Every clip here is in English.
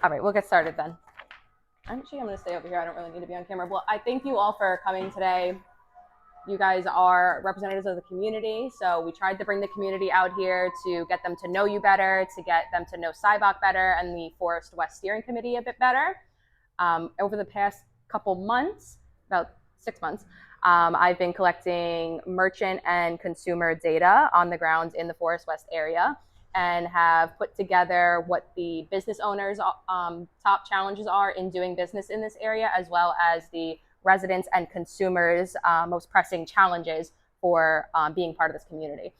All right, we'll get started then. Actually, I'm going to stay over here. I don't really need to be on camera. Well, I thank you all for coming today. You guys are representatives of the community, so we tried to bring the community out here to get them to know you better, to get them to know SIBOC better and the Forest West Steering Committee a bit better. Over the past couple months, about 6 months, I've been collecting merchant and consumer data on the ground in the Forest West area and have put together what the business owners' top challenges are in doing business in this area, as well as the residents and consumers' most pressing challenges for being part of this community.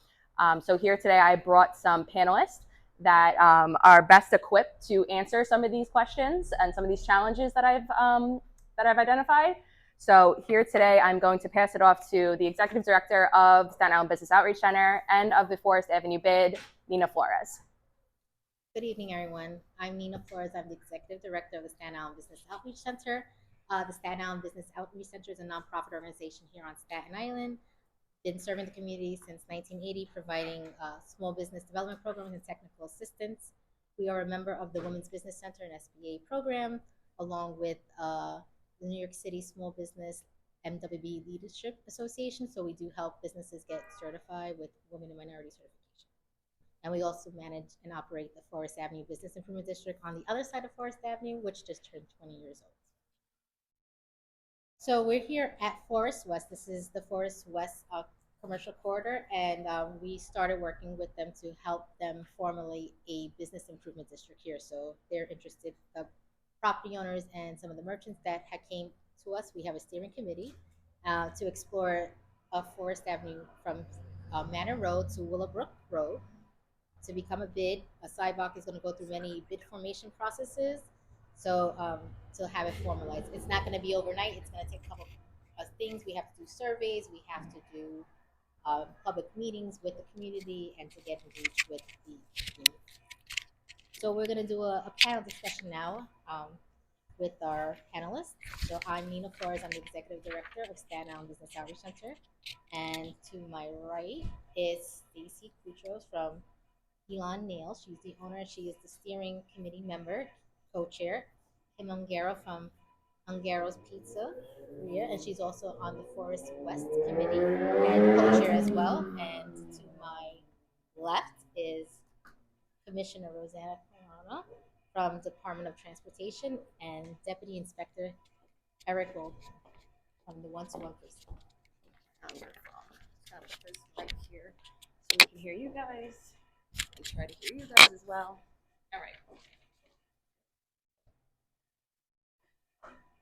So here today, I brought some panelists that are best equipped to answer some of these questions and some of these challenges that I've identified. So here today, I'm going to pass it off to the Executive Director of Staten Island Business Outreach Center and of the Forest Avenue BID, Nina Flores. Good evening, everyone. I'm Nina Flores. I'm the Executive Director of the Staten Island Business Outreach Center. The Staten Island Business Outreach Center is a nonprofit organization here on Staten Island. Been serving the community since 1980, providing small business development programs and technical assistance. We are a member of the Women's Business Center and SBA program, along with the New York City Small Business MWB Leadership Association. So we do help businesses get certified with women and minority certification. And we also manage and operate the Forest Avenue Business Improvement District on the other side of Forest Avenue, which just turned 20 years old. So we're here at Forest West. This is the Forest West commercial corridor, and we started working with them to help them formulate a business improvement district here. So they're interested, the property owners and some of the merchants that had came to us. We have a steering committee to explore Forest Avenue from Manor Road to Willowbrook Road. To become a bid, a SIBOC is going to go through many bid formation processes. So to have it formalized, it's not going to be overnight. It's going to take a couple of things. We have to do surveys. We have to do public meetings with the community and to get engaged with the community. So we're going to do a panel discussion now with our panelists. So I'm Nina Flores. I'm the Executive Director of Staten Island Business Outreach Center. And to my right is Stacy Kutros from Elon Nail. She's the owner. She is the steering committee member, co-chair. Kim Ungaro from Ungaro's Pizza, Korea, and she's also on the Forest West committee and co-chair as well. And to my left is Commissioner Rosanna Corona from Department of Transportation and Deputy Inspector Eric Gold from the 121 Police. Establish this right here so we can hear you guys. And try to hear you guys as well. All right.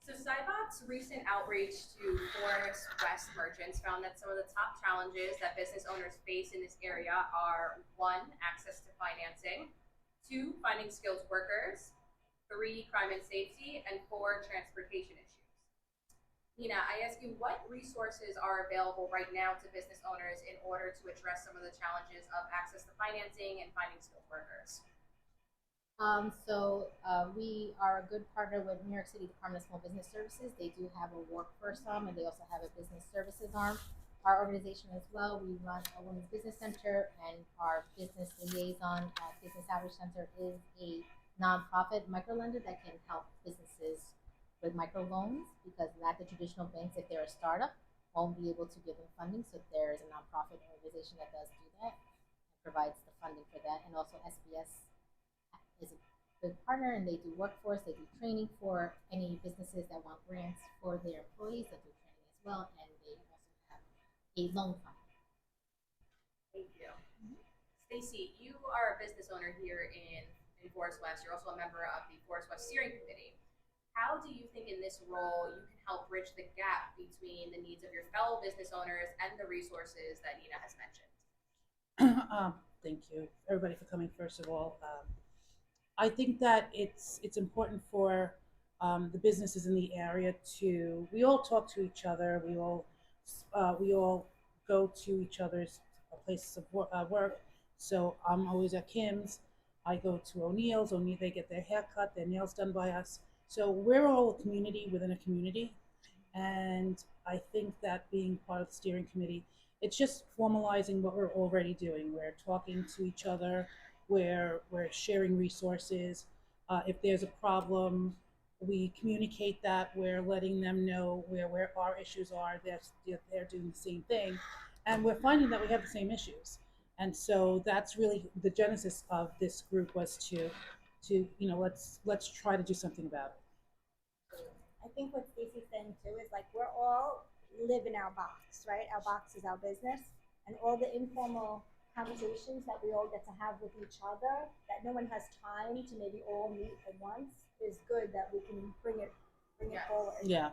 So SIBOC's recent outreach to Forest West merchants found that some of the top challenges that business owners face in this area are 1, access to financing, 2, finding skilled workers, 3, crime and safety, and 4, transportation issues. Nina, I ask you, what resources are available right now to business owners in order to address some of the challenges of access to financing and finding skilled workers? We are a good partner with New York City Department of Small Business Services. They do have a workforce arm, and they also have a business services arm. Our organization as well, we run a women's business center, and our business liaison at Business Outreach Center is a nonprofit microlender that can help businesses with microloans, because not the traditional banks, if they're a startup, won't be able to give them funding. So there is a nonprofit organization that does do that and provides the funding for that. And also SBS is a good partner, and they do workforce, they do training for any businesses that want grants for their employees, that do training as well, and they also have a loan fund. Thank you. Stacy, you are a business owner here in Forest West. You're also a member of the Forest West Steering Committee. How do you think in this role you can help bridge the gap between the needs of your fellow business owners and the resources that Nina has mentioned? Thank you, everybody, for coming. First of all, I think that it's important for the businesses in the area to, we all talk to each other. We all go to each other's places of work. So I'm always at Kim's. I go to O'Neill's. O'Neill, they get their hair cut, their nails done by us. So we're all a community within a community. And I think that being part of the steering committee, it's just formalizing what we're already doing. We're talking to each other, we're sharing resources, If there's a problem, we communicate that. We're letting them know where our issues are. They're doing the same thing, and we're finding that we have the same issues. And so that's really the genesis of this group, was to let's try to do something about it. I think what Stacy's saying too is like we're all live in our box, right? Our box is our business, and all the informal conversations that we all get to have with each other that no one has time to maybe all meet at once is good that we can bring it Yes. forward. Yeah.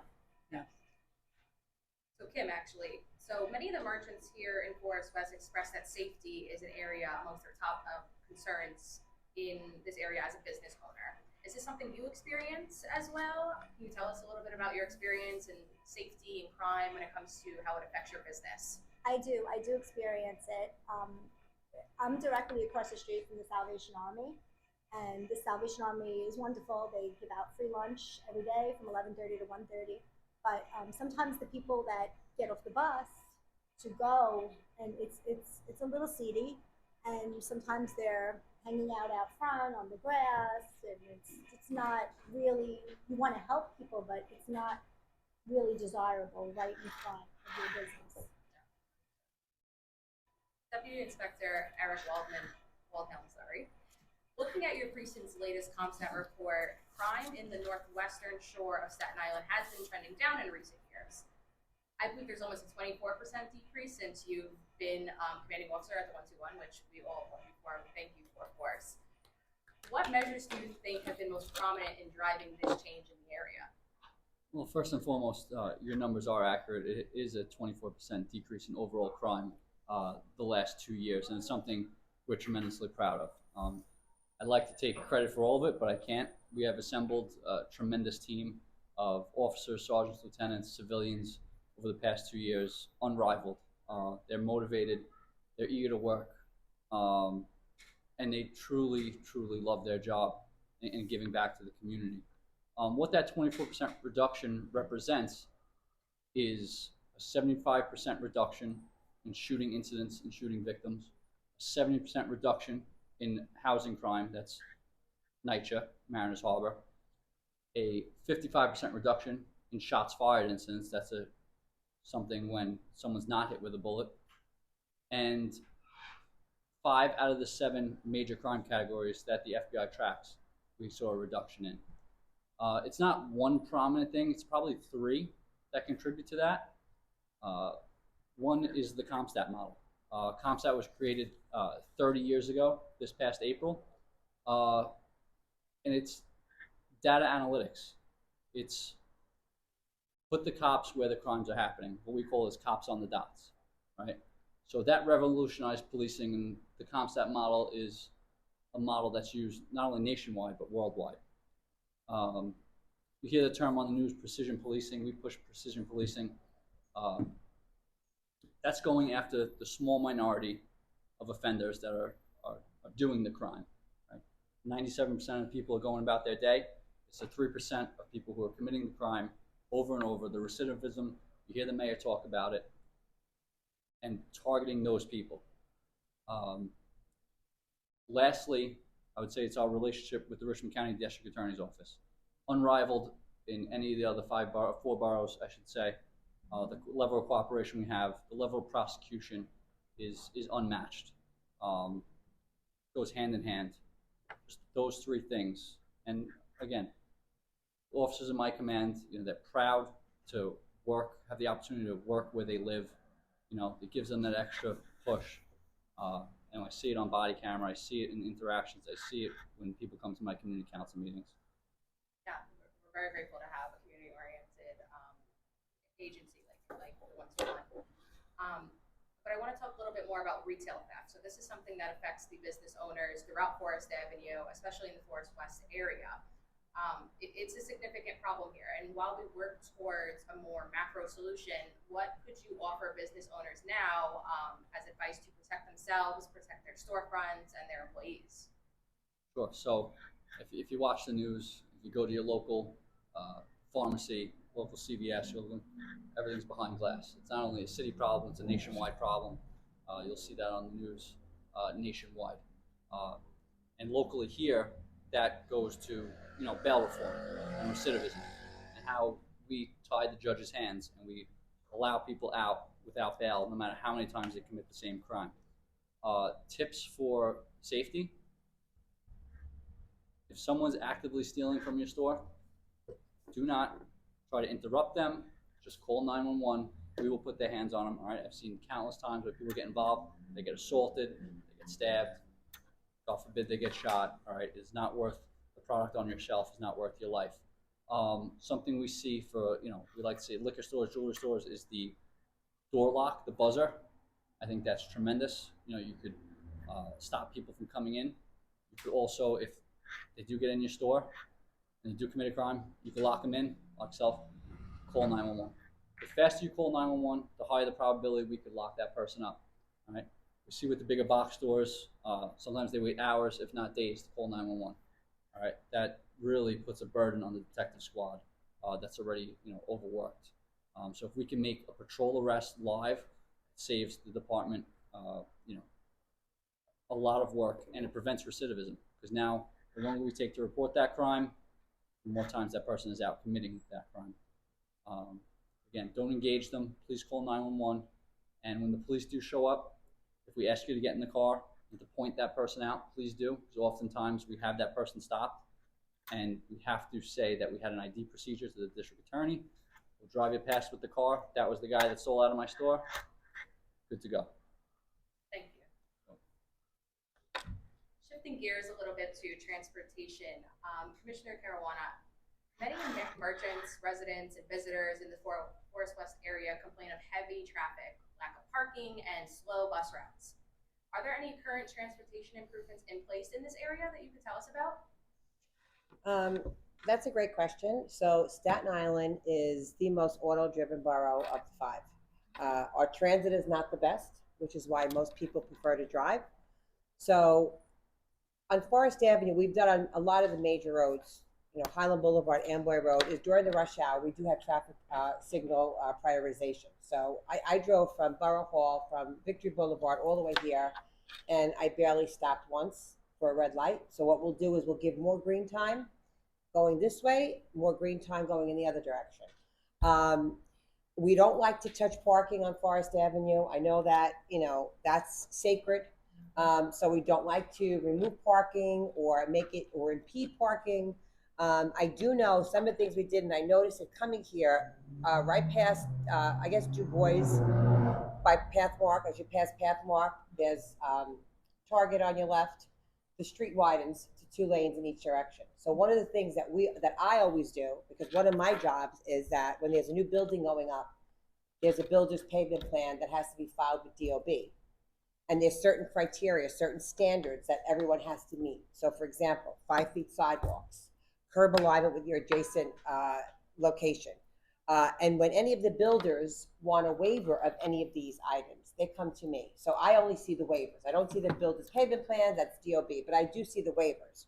So Kim, actually, so many of the merchants here in Forest West express that safety is an area amongst their top concerns in this area as a business owner. Is this something you experience as well? Can you tell us a little bit about your experience in safety and crime when it comes to how it affects your business? I do experience it. I'm directly across the street from the Salvation Army, and the Salvation Army is wonderful. They give out free lunch every day from 11:30 to 1:30. But sometimes the people that get off the bus to go, and it's a little seedy, and sometimes they're hanging out front on the grass, and it's not really. You want to help people, but it's not really desirable right in front of your business. Deputy Inspector Eric Waldhelm, looking at your precinct's latest CompStat report, crime in the northwestern shore of Staten Island has been trending down in recent years. I believe there's almost a 24% decrease since you've been commanding officer at the 121, which we all love you for. Thank you for, of course. What measures do you think have been most prominent in driving this change in the area? Well, first and foremost, your numbers are accurate. It is a 24% decrease in overall crime the last 2 years, and it's something we're tremendously proud of. I'd like to take credit for all of it, but I can't. We have assembled a tremendous team of officers, sergeants, lieutenants, civilians over the past 2 years, unrivaled. They're motivated, they're eager to work, and they truly, truly love their job and giving back to the community. What that 24% reduction represents is a 75% reduction in shooting incidents and shooting victims, a 70% reduction in housing crime, that's NYCHA, Mariners Harbor, a 55% reduction in shots fired incidents, that's something when someone's not hit with a bullet, and 5 out of the 7 major crime categories that the FBI tracks, we saw a reduction in. It's not one prominent thing, it's probably 3 that contribute to that. One is the CompStat model. CompStat was created 30 years ago, this past April, and it's data analytics. It's put the cops where the crimes are happening, what we call as cops on the dots, right? So that revolutionized policing, and the CompStat model is a model that's used not only nationwide, but worldwide. You hear the term on the news, precision policing. We push precision policing. That's going after the small minority of offenders that are doing the crime. Right? 97% of people are going about their day. It's the 3% of people who are committing the crime over and over. The recidivism, you hear the mayor talk about it, and targeting those people. Lastly, I would say it's our relationship with the Richmond County District Attorney's Office. Unrivaled in any of the other 4 boroughs, I should say. The level of cooperation we have, the level of prosecution is unmatched. Goes hand in hand. Just those 3 things. And again, officers in my command, they're proud to work, have the opportunity to work where they live. It gives them that extra push. And I see it on body camera. I see it in interactions. I see it when people come to my community council meetings. Yeah, we're very grateful to have a community-oriented agency like the 121. But I want to talk a little bit more about retail theft. So this is something that affects the business owners throughout Forest Avenue, especially in the Forest West area. It's a significant problem here. And while we work towards a more macro solution, what could you offer business owners now as advice to protect themselves, protect their storefronts, and their employees? Sure. So if you watch the news, if you go to your local pharmacy, local CVS, everything's behind glass. It's not only a city problem, it's a nationwide problem. You'll see that on the news nationwide. And locally here, that goes to, bail reform and recidivism, and how we tie the judge's hands and we allow people out without bail, no matter how many times they commit the same crime. Tips for safety: if someone's actively stealing from your store, do not try to interrupt them. Just call 911. We will put their hands on them. All right. I've seen countless times where people get involved. They get assaulted. They get stabbed. God forbid they get shot. All right. It's not worth the product on your shelf. It's not worth your life. Something we see for, we like to say liquor stores, jewelry stores, is the door lock, the buzzer. I think that's tremendous. You could stop people from coming in. You could also, if they do get in your store and they do commit a crime, you can lock them in, lock yourself, call 911. The faster you call 911, the higher the probability we could lock that person up. All right. We see with the bigger box stores, sometimes they wait hours, if not days, to call 911. All right. That really puts a burden on the detective squad that's already overworked. So if we can make a patrol arrest live, it saves the department a lot of work, and it prevents recidivism, because now the longer we take to report that crime, the more times that person is out committing that crime. Again, don't engage them. Please call 911. And when the police do show up, if we ask you to get in the car and to point that person out, please do, because oftentimes we have that person stopped, and we have to say that we had an ID procedure to the district attorney. We'll drive you past with the car. That was the guy that stole out of my store. Good to go. Thank you. Shifting gears a little bit to transportation, Commissioner Caruana, many merchants, residents, and visitors in the Forest West area complain of heavy traffic, lack of parking, and slow bus routes. Are there any current transportation improvements in place in this area that you could tell us about? That's a great question. So Staten Island is the most auto-driven borough of the five. Our transit is not the best, which is why most people prefer to drive. So on Forest Avenue, we've done on a lot of the major roads, Highland Boulevard, Amboy Road, is during the rush hour, we do have traffic signal prioritization. So I drove from Borough Hall, from Victory Boulevard, all the way here, and I barely stopped once for a red light. So what we'll do is we'll give more green time going this way, more green time going in the other direction. We don't like to touch parking on Forest Avenue. I know that, that's sacred. So we don't like to remove parking or make it or impede parking. I do know some of the things we did, and I noticed it coming here, right past, I guess, Du Bois by Pathmark. As you pass Pathmark, there's Target on your left. The street widens to 2 lanes in each direction. So one of the things that I always do, because one of my jobs is that when there's a new building going up, there's a builder's pavement plan that has to be filed with DOB. And there's certain criteria, certain standards that everyone has to meet. So for example, 5 feet sidewalks, curb alignment with your adjacent location. And when any of the builders want a waiver of any of these items, they come to me. So I only see the waivers. I don't see the builder's payment plan, that's DOB, but I do see the waivers.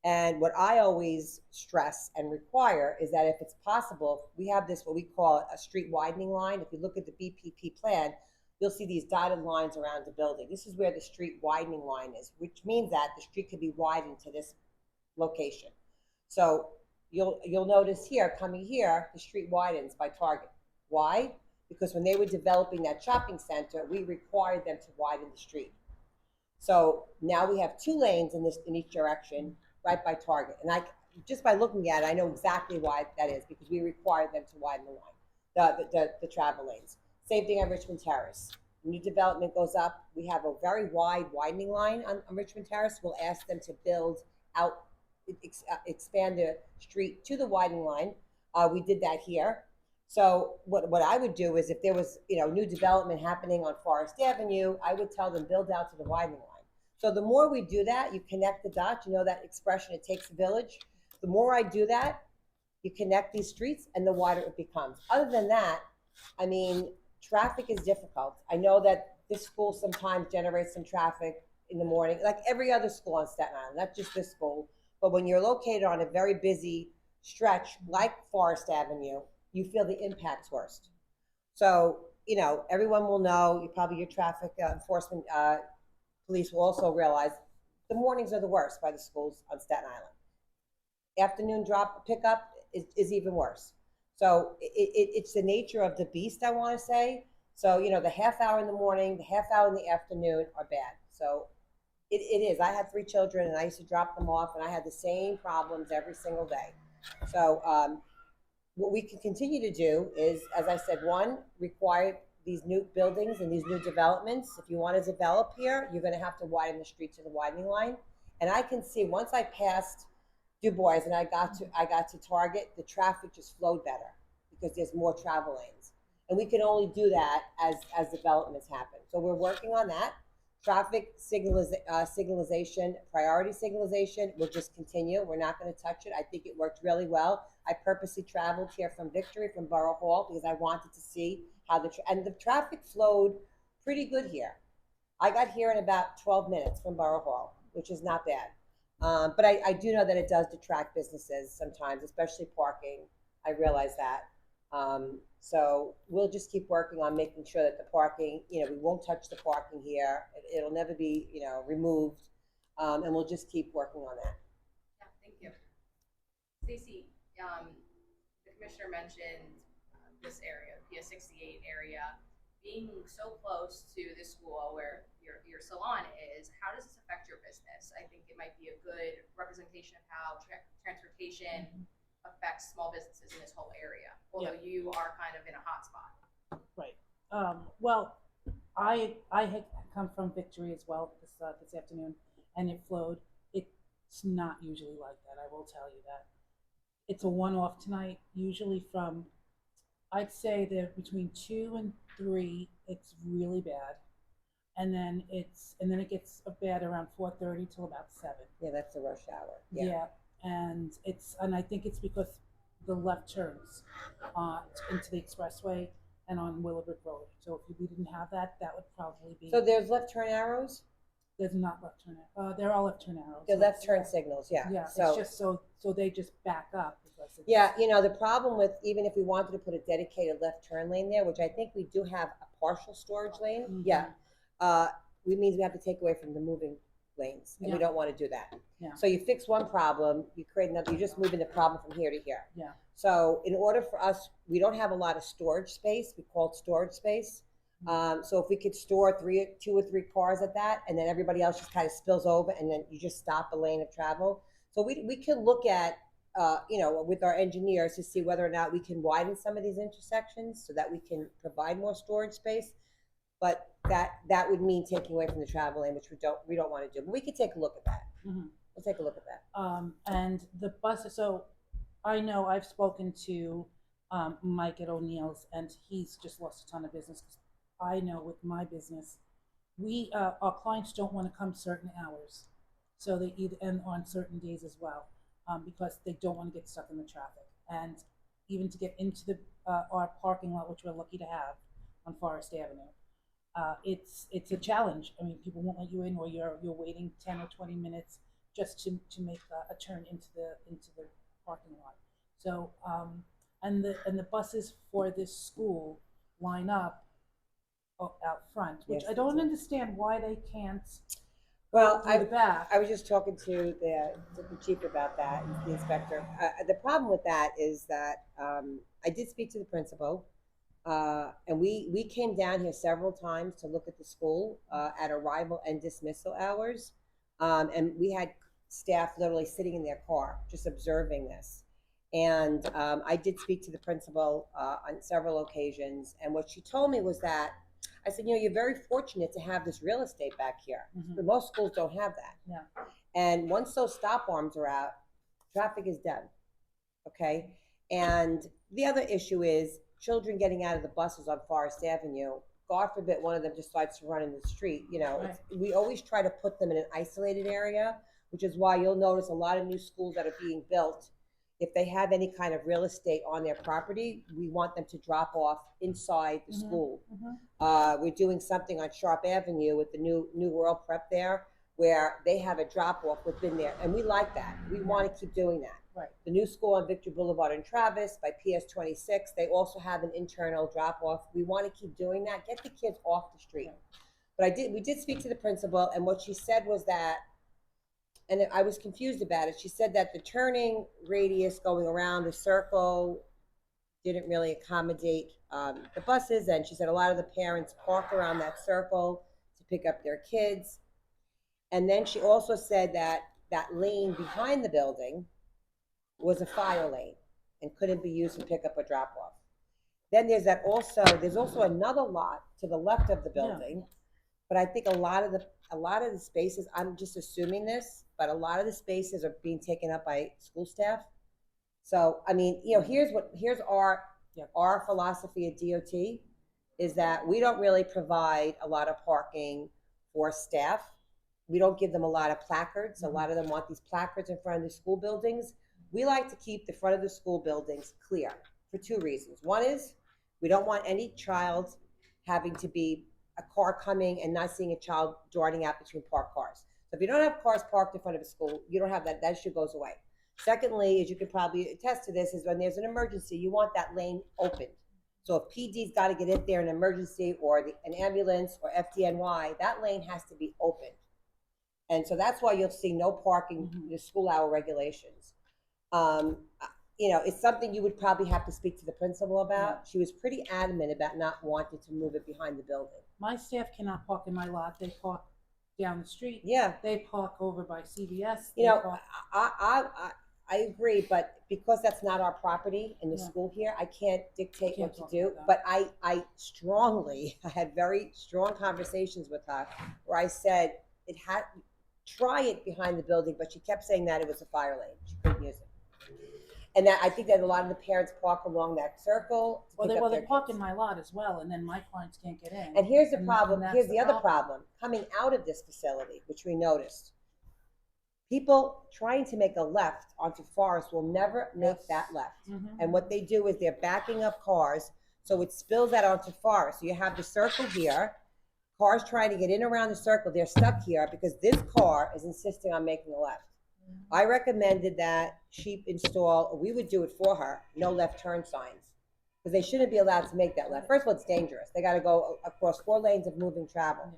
And what I always stress and require is that if it's possible, we have this, what we call a street widening line. If you look at the BPP plan, you'll see these dotted lines around the building. This is where the street widening line is, which means that the street could be widened to this location. So you'll notice here, coming here, the street widens by Target. Why? Because when they were developing that shopping center, we required them to widen the street. So now we have 2 lanes in each direction, right by Target. And just by looking at it, I know exactly why that is, because we required them to widen the line, the travel lanes. Same thing on Richmond Terrace. New development goes up. We have a very wide widening line on Richmond Terrace. We'll ask them to build out, expand the street to the widening line. We did that here. So what I would do is if there was new development happening on Forest Avenue, I would tell them build out to the widening line. So the more we do that, you connect the dots. You know that expression, it takes a village. The more I do that, you connect these streets and the wider it becomes. Other than that, I mean, traffic is difficult. I know that this school sometimes generates some traffic in the morning, like every other school on Staten Island, not just this school. But when you're located on a very busy stretch like Forest Avenue, you feel the impact's worst. So, everyone will know, probably your traffic enforcement police will also realize the mornings are the worst by the schools on Staten Island. Afternoon drop pickup is even worse. So it's the nature of the beast, I want to say. So, you know, the half hour in the morning, the half hour in the afternoon are bad. So it is. I have 3 children, and I used to drop them off, and I had the same problems every single day. So what we can continue to do is, as I said, one, require these new buildings and these new developments. If you want to develop here, you're going to have to widen the street to the widening line. And I can see once I passed Du Bois and I got to Target, the traffic just flowed better because there's more travel lanes. And we can only do that as developments happen. So we're working on that. Traffic signalization, priority signalization will just continue. We're not going to touch it. I think it worked really well. I purposely traveled here from Victory, from Borough Hall, because I wanted to see how and the traffic flowed pretty good here. I got here in about 12 minutes from Borough Hall, which is not bad. But I do know that it does detract businesses sometimes, especially parking. I realize that. So we'll just keep working on making sure that the parking, you know, we won't touch the parking here. It'll never be, you know, removed. And we'll just keep working on that. Yeah, thank you. Stacy, the commissioner mentioned this area, PS 68 area, being so close to the school where your salon is. How does this affect your business? I think it might be a good representation of how transportation affects small businesses in this whole area, although you are kind of in a hot spot. Right. Well, I had come from Victory as well this afternoon, and it flowed. It's not usually like that. I will tell you that. It's a one-off tonight. Usually from, I'd say that between 2 and 3, it's really bad, and then it gets bad around 4:30 till about 7. Yeah, that's the rush hour. Yeah. And I think it's because the left turns into the expressway and on Willowbrook Road. So if we didn't have that, that would probably be. So there's left turn arrows? There's not left turn. There are left turn arrows. There's left turn signals, yeah. Yeah. So, it's just so they just back up because it's, yeah, you know, the problem with, even if we wanted to put a dedicated left turn lane there, which I think we do have a partial storage lane, yeah, we means we have to take away from the moving lanes, and we don't want to do that. Yeah. So you fix one problem, you create another, you're just moving the problem from here to here. Yeah. So in order for us, we don't have a lot of storage space. We call it storage space. So if we could store 2 or 3 cars at that, and then everybody else just kind of spills over, and then you just stop a lane of travel. So we can look at, you know, with our engineers to see whether or not we can widen some of these intersections so that we can provide more storage space. But that would mean taking away from the travel lane, which we don't want to do. But we could take a look at that. We'll take a look at that. And the buses. So I know I've spoken to Mike at O'Neill's, and he's just lost a ton of business. I know with my business, our clients don't want to come certain hours, so they either, and on certain days as well, because they don't want to get stuck in the traffic. And even to get into our parking lot, which we're lucky to have on Forest Avenue, it's a challenge. I mean, people won't let you in, or you're waiting 10 or 20 minutes just to make a turn into the parking lot. So and the buses for this school line up out front, which I don't understand why they can't. Well, I was just talking to the chief about that, the inspector. The problem with that is that I did speak to the principal, and we came down here several times to look at the school at arrival and dismissal hours, and we had staff literally sitting in their car just observing this. And I did speak to the principal on several occasions, and what she told me was that, I said, you know, you're very fortunate to have this real estate back here. But most schools don't have that. Yeah. And once those stop arms are out, traffic is dead. Okay. And the other issue is children getting out of the buses on Forest Avenue. God forbid one of them just starts to run in the street. You know, we always try to put them in an isolated area, which is why you'll notice a lot of new schools that are being built. If they have any kind of real estate on their property, we want them to drop off inside the school. We're doing something on Sharp Avenue with the New World Prep there, where they have a drop off within there, and we like that. We want to keep doing that. Right. The new school on Victory Boulevard in Travis by PS 26, they also have an internal drop off. We want to keep doing that. Get the kids off the street. But we did speak to the principal, and what she said was that and I was confused about it. She said that the turning radius going around the circle didn't really accommodate the buses, and she said a lot of the parents park around that circle to pick up their kids. And then she also said that that lane behind the building was a fire lane and couldn't be used for pickup or drop off. Then there's also another lot to the left of the building, but I think a lot of the spaces, I'm just assuming this, but a lot of the spaces are being taken up by school staff. So I mean, here's our philosophy at DOT is that we don't really provide a lot of parking for staff. We don't give them a lot of placards. A lot of them want these placards in front of the school buildings. We like to keep the front of the school buildings clear for two reasons. One is we don't want any child having to be a car coming and not seeing a child darting out between parked cars. So if you don't have cars parked in front of a school, you don't have that issue goes away. Secondly, as you can probably attest to this, is when there's an emergency, you want that lane opened. So if PD's got to get in there, an emergency or an ambulance or FDNY, that lane has to be opened. And so that's why you'll see no parking in the school hour regulations. It's something you would probably have to speak to the principal about. She was pretty adamant about not wanting to move it behind the building. My staff cannot park in my lot. They park down the street. Yeah. They park over by CVS. I agree, but because that's not our property in the school here, I can't dictate what to do. But I had very strong conversations with her where I said try it behind the building, but she kept saying that it was a fire lane. She couldn't use it. And that I think that a lot of the parents park along that circle. They park in my lot as well, and then my clients can't get in. And here's the problem. Here's the other problem. Coming out of this facility, which we noticed, people trying to make a left onto Forest will never make that left. And what they do is they're backing up cars, so it spills out onto Forest. So you have the circle here. Cars trying to get in around the circle, they're stuck here because this car is insisting on making a left. I recommended that she install, we would do it for her, no left turn signs. Because they shouldn't be allowed to make that left. First of all, it's dangerous. They got to go across 4 lanes of moving travel.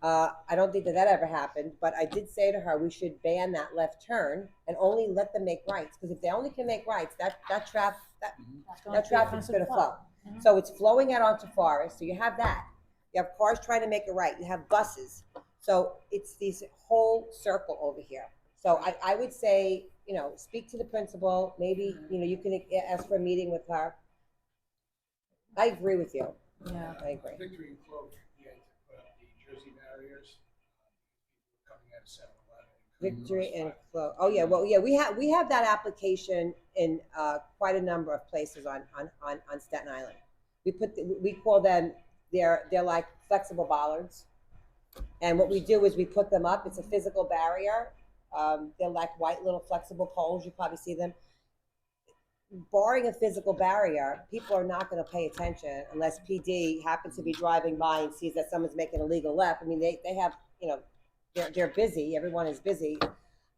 I don't think that ever happened, but I did say to her we should ban that left turn and only let them make rights. Because if they only can make rights, that traffic's going to flow. So it's flowing out onto Forest. So you have that. You have cars trying to make a right. You have buses. So it's this whole circle over here. So I would say, speak to the principal. Maybe, you can ask for a meeting with her. I agree with you. Yeah. I agree. Victory and Cloak, you had to put up the Jersey barriers. Coming out of 7-Eleven. Victory and Cloak. Oh yeah, well yeah, we have that application in quite a number of places on Staten Island. We call them they're like flexible bollards, and what we do is we put them up. It's a physical barrier. They're like white little flexible poles. You probably see them. Barring a physical barrier, people are not going to pay attention unless PD happens to be driving by and sees that someone's making a legal left. I mean, they have, they're busy. Everyone is busy.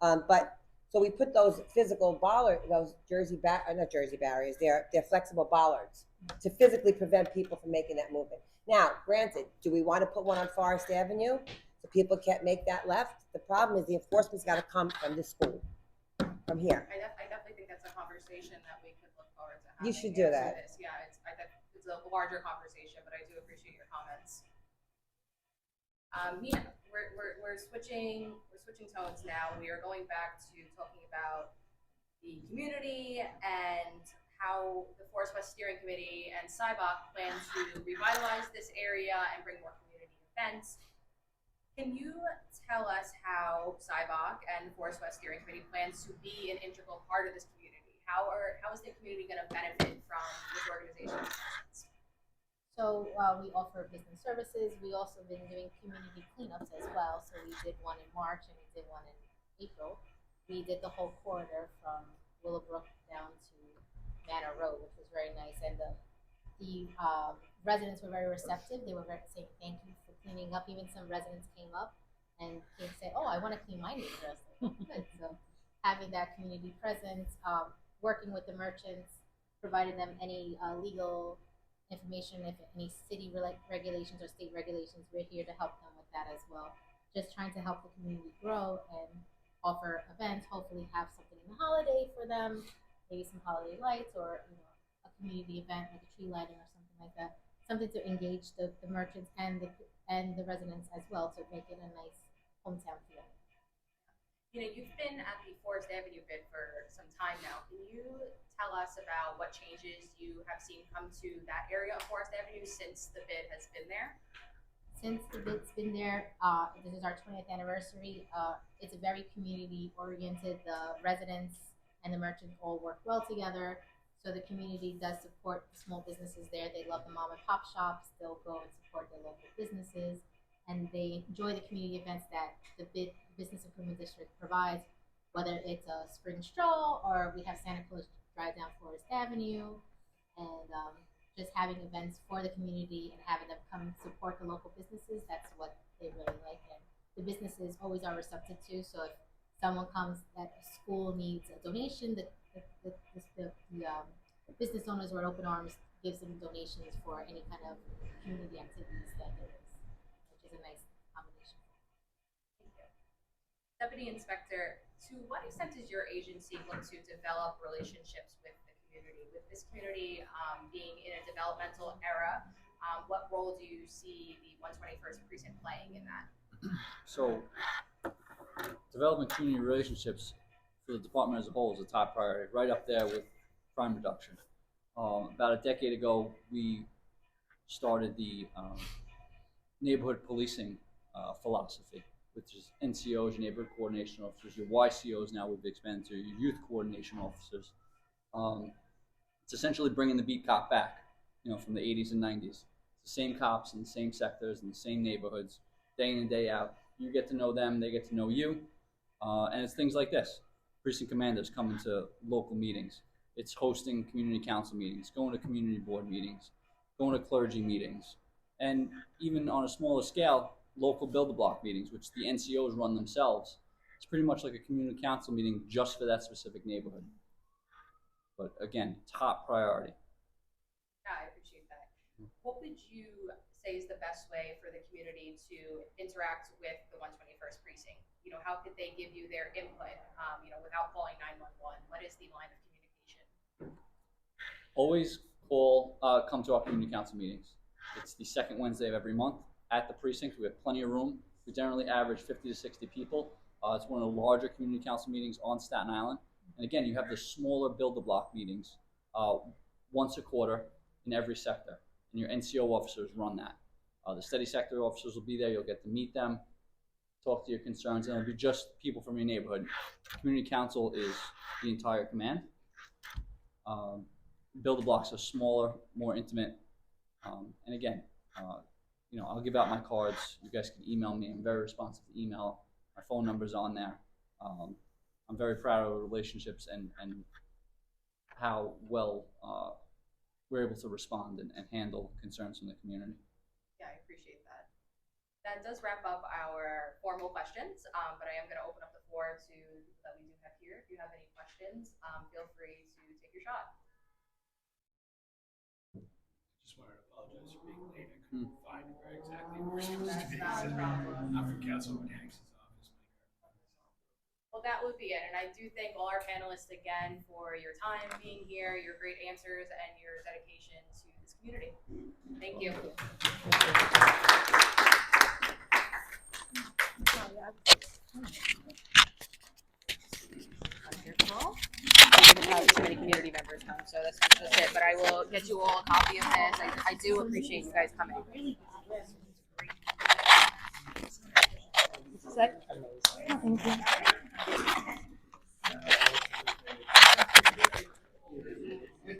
But so we put those physical bollards, those not Jersey barriers, they're flexible bollards to physically prevent people from making that movement. Now, granted, do we want to put one on Forest Avenue so people can't make that left? The problem is the enforcement's got to come from the school, from here. I definitely think that's a conversation that we could look forward to having. You should do that. Yeah, it's a larger conversation, but I do appreciate your comments. We're switching tones now. We are going back to talking about the community and how the Forest West Steering Committee and SIBOC plan to revitalize this area and bring more community events. Can you tell us how SIBOC and the Forest West Steering Committee plans to be an integral part of this community? How is the community going to benefit from this organization's presence? So we offer business services. We also been doing community cleanups as well. So we did one in March and we did one in April. We did the whole corridor from Willowbrook down to Manor Road, which was very nice. And the residents were very receptive. They were saying thank you for cleaning up. Even some residents came up and came say, "Oh, I want to clean my neighborhood." Good. So having that community presence, working with the merchants, providing them any legal information, if any city regulations or state regulations, we're here to help them with that as well. Just trying to help the community grow and offer events, hopefully have something in the holiday for them, maybe some holiday lights or a community event like a tree lighting or something like that. Something to engage the merchants and the residents as well to make it a nice hometown feel. You've been at the Forest Avenue bid for some time now. Can you tell us about what changes you have seen come to that area of Forest Avenue since the bid has been there? Since the bid's been there, this is our 20th anniversary. It's very community oriented. The residents and the merchants all work well together. So the community does support the small businesses there. They love the mom and pop shops. They'll go and support their local businesses. And they enjoy the community events that the Business Improvement District provides, whether it's a spring stroll or we have Santa Claus drive down Forest Avenue, and just having events for the community and having them come support the local businesses. That's what they really like, and the businesses always are receptive to. So if someone comes that a school needs a donation, the business owners are at open arms, gives them donations for any kind of community activities that there is, which is a nice combination. Thank you. Deputy Inspector, to what extent does your agency look to develop relationships with the community? With this community being in a developmental era, what role do you see the 121st Precinct playing in that? So, developing community relationships for the department as a whole is a top priority, right up there with crime reduction. About a decade ago, we started the neighborhood policing philosophy, which is NCOs, your neighborhood coordination officers, your YCOs. Now we've expanded to your youth coordination officers. It's essentially bringing the beat cop back, from the 80s and 90s. It's the same cops in the same sectors, in the same neighborhoods, day in and day out. You get to know them, they get to know you. And it's things like this. Precinct commanders coming to local meetings. It's hosting community council meetings, going to community board meetings, going to clergy meetings, and even on a smaller scale, local build-a-block meetings, which the NCOs run themselves. It's pretty much like a community council meeting just for that specific neighborhood. But again, top priority. Yeah, I appreciate that. What would you say is the best way for the community to interact with the 121st Precinct? How could they give you their input, without calling 911? What is the line of communication? Always come to our community council meetings. It's the second Wednesday of every month at the precinct. We have plenty of room. We generally average 50 to 60 people. It's one of the larger community council meetings on Staten Island. And again, you have the smaller build-a-block meetings once a quarter in every sector. And your NCO officers run that. The steady sector officers will be there. You'll get to meet them, talk to your concerns, and it'll be just people from your neighborhood. Community council is the entire command. Build-a-blocks are smaller, more intimate. And again, I'll give out my cards. You guys can email me. I'm very responsive to email. My phone number's on there. I'm very proud of the relationships and how well we're able to respond and handle concerns from the community. Yeah, I appreciate that. That does wrap up our formal questions, but I am going to open up the floor to people that we do have here. If you have any questions, feel free to take your shot. Just wanted to apologize for being late. I couldn't find where exactly we're supposed to be. That's not a problem. I'm from Councilman Hanks' office. Well, that would be it. And I do thank all our panelists again for your time being here, your great answers, and your dedication to this community. Thank you. Wonderful. I didn't have too many community members come, so that's just it. But I will get you all a copy of this. I do appreciate you guys coming. Is that? Oh, thank you.